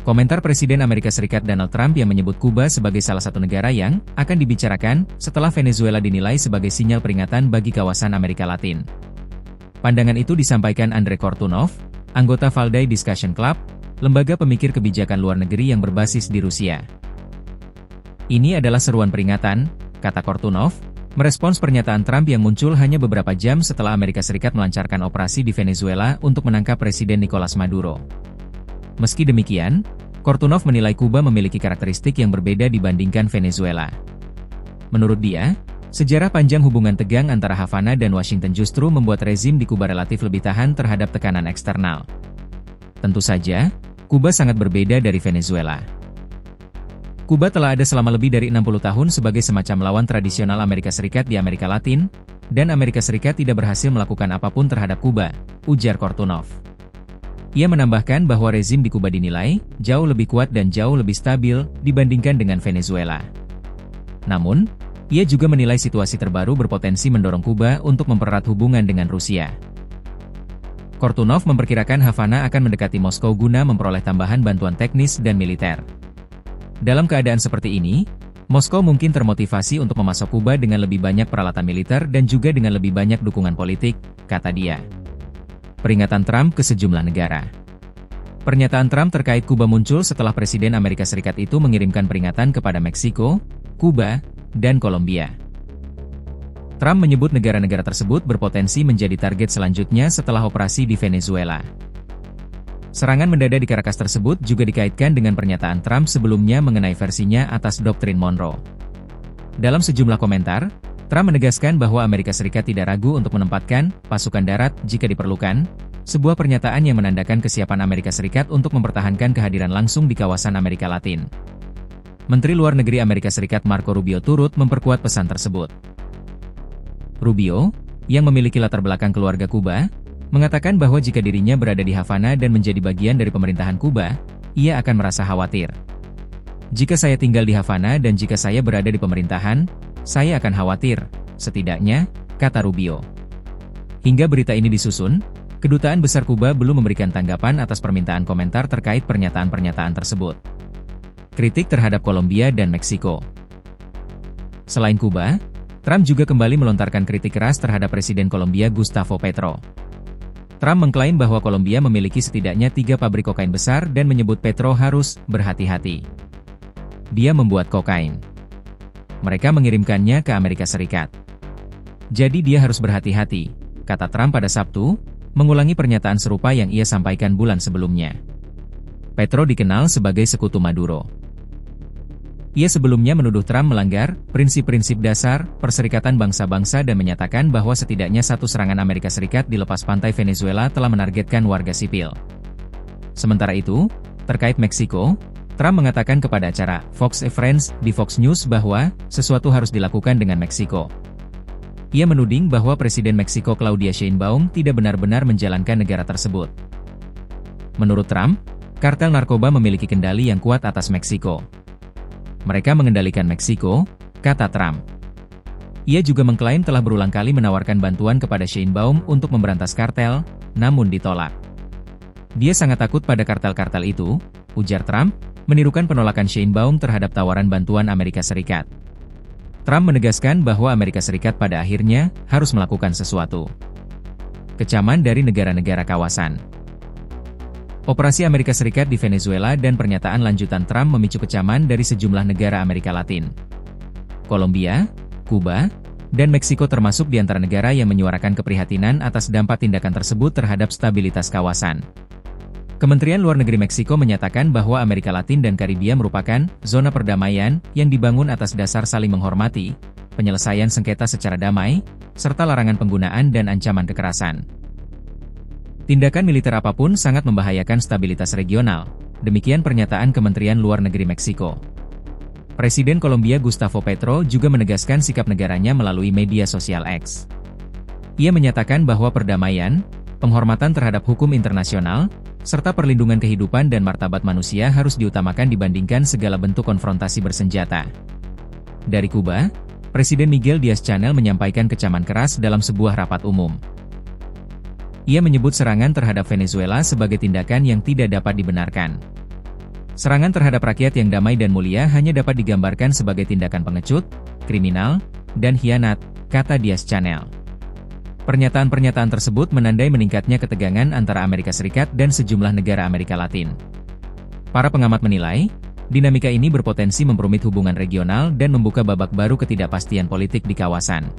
Komentar Presiden Amerika Serikat Donald Trump yang menyebut Kuba sebagai salah satu negara yang akan dibicarakan setelah Venezuela dinilai sebagai sinyal peringatan bagi kawasan Amerika Latin. Pandangan itu disampaikan Andrei Kortunov, anggota Valdai Discussion Club, lembaga pemikir kebijakan luar negeri yang berbasis di Rusia. Ini adalah seruan peringatan, kata Kortunov, merespons pernyataan Trump yang muncul hanya beberapa jam setelah Amerika Serikat melancarkan operasi di Venezuela untuk menangkap Presiden Nicolas Maduro. Meski demikian, Kortunov menilai Kuba memiliki karakteristik yang berbeda dibandingkan Venezuela. Menurut dia, sejarah panjang hubungan tegang antara Havana dan Washington justru membuat rezim di Kuba relatif lebih tahan terhadap tekanan eksternal. Tentu saja, Kuba sangat berbeda dari Venezuela. Kuba telah ada selama lebih dari 60 tahun sebagai semacam lawan tradisional Amerika Serikat di Amerika Latin, dan Amerika Serikat tidak berhasil melakukan apapun terhadap Kuba, ujar Kortunov. Ia menambahkan bahwa rezim di Kuba dinilai jauh lebih kuat dan jauh lebih stabil dibandingkan dengan Venezuela. Namun, ia juga menilai situasi terbaru berpotensi mendorong Kuba untuk mempererat hubungan dengan Rusia. Kortunov memperkirakan Havana akan mendekati Moskow guna memperoleh tambahan bantuan teknis dan militer. Dalam keadaan seperti ini, Moskow mungkin termotivasi untuk memasok Kuba dengan lebih banyak peralatan militer dan juga dengan lebih banyak dukungan politik, kata dia. Peringatan Trump ke sejumlah negara. Pernyataan Trump terkait Kuba muncul setelah Presiden Amerika Serikat itu mengirimkan peringatan kepada Meksiko, Kuba, dan Kolombia. Trump menyebut negara-negara tersebut berpotensi menjadi target selanjutnya setelah operasi di Venezuela. Serangan mendadak di Caracas tersebut juga dikaitkan dengan pernyataan Trump sebelumnya mengenai versinya atas doktrin Monroe. Dalam sejumlah komentar, Trump menegaskan bahwa Amerika Serikat tidak ragu untuk menempatkan pasukan darat jika diperlukan, sebuah pernyataan yang menandakan kesiapan Amerika Serikat untuk mempertahankan kehadiran langsung di kawasan Amerika Latin. Menteri Luar Negeri Amerika Serikat Marco Rubio turut memperkuat pesan tersebut. Rubio, yang memiliki latar belakang keluarga Kuba, mengatakan bahwa jika dirinya berada di Havana dan menjadi bagian dari pemerintahan Kuba, ia akan merasa khawatir. Jika saya tinggal di Havana dan jika saya berada di pemerintahan, saya akan khawatir, setidaknya, kata Rubio. Hingga berita ini disusun, Kedutaan Besar Kuba belum memberikan tanggapan atas permintaan komentar terkait pernyataan-pernyataan tersebut. Kritik terhadap Kolombia dan Meksiko. Selain Kuba, Trump juga kembali melontarkan kritik keras terhadap Presiden Kolombia Gustavo Petro. Trump mengklaim bahwa Kolombia memiliki setidaknya 3 pabrik kokain besar dan menyebut Petro harus berhati-hati. Dia membuat kokain. Mereka mengirimkannya ke Amerika Serikat. Jadi dia harus berhati-hati, kata Trump pada Sabtu, mengulangi pernyataan serupa yang ia sampaikan bulan sebelumnya. Petro dikenal sebagai sekutu Maduro. Ia sebelumnya menuduh Trump melanggar prinsip-prinsip dasar Perserikatan Bangsa-Bangsa dan menyatakan bahwa setidaknya satu serangan Amerika Serikat di lepas pantai Venezuela telah menargetkan warga sipil. Sementara itu, terkait Meksiko, Trump mengatakan kepada acara Fox Friends di Fox News bahwa sesuatu harus dilakukan dengan Meksiko. Ia menuding bahwa Presiden Meksiko Claudia Sheinbaum tidak benar-benar menjalankan negara tersebut. Menurut Trump, kartel narkoba memiliki kendali yang kuat atas Meksiko. Mereka mengendalikan Meksiko, kata Trump. Ia juga mengklaim telah berulang kali menawarkan bantuan kepada Sheinbaum untuk memberantas kartel, namun ditolak. Dia sangat takut pada kartel-kartel itu, ujar Trump, menirukan penolakan Sheinbaum terhadap tawaran bantuan Amerika Serikat. Trump menegaskan bahwa Amerika Serikat pada akhirnya harus melakukan sesuatu. Kecaman dari negara-negara kawasan. Operasi Amerika Serikat di Venezuela dan pernyataan lanjutan Trump memicu kecaman dari sejumlah negara Amerika Latin. Kolombia, Kuba, dan Meksiko termasuk di antara negara yang menyuarakan keprihatinan atas dampak tindakan tersebut terhadap stabilitas kawasan. Kementerian Luar Negeri Meksiko menyatakan bahwa Amerika Latin dan Karibia merupakan zona perdamaian yang dibangun atas dasar saling menghormati, penyelesaian sengketa secara damai, serta larangan penggunaan dan ancaman kekerasan. Tindakan militer apapun sangat membahayakan stabilitas regional, demikian pernyataan Kementerian Luar Negeri Meksiko. Presiden Kolombia Gustavo Petro juga menegaskan sikap negaranya melalui media sosial X. Ia menyatakan bahwa perdamaian, penghormatan terhadap hukum internasional, serta perlindungan kehidupan dan martabat manusia harus diutamakan dibandingkan segala bentuk konfrontasi bersenjata. Dari Kuba, Presiden Miguel Diaz-Canel menyampaikan kecaman keras dalam sebuah rapat umum. Ia menyebut serangan terhadap Venezuela sebagai tindakan yang tidak dapat dibenarkan. Serangan terhadap rakyat yang damai dan mulia hanya dapat digambarkan sebagai tindakan pengecut, kriminal, dan hianat, kata Diaz-Canel. Pernyataan-pernyataan tersebut menandai meningkatnya ketegangan antara Amerika Serikat dan sejumlah negara Amerika Latin. Para pengamat menilai, dinamika ini berpotensi memperumit hubungan regional dan membuka babak baru ketidakpastian politik di kawasan.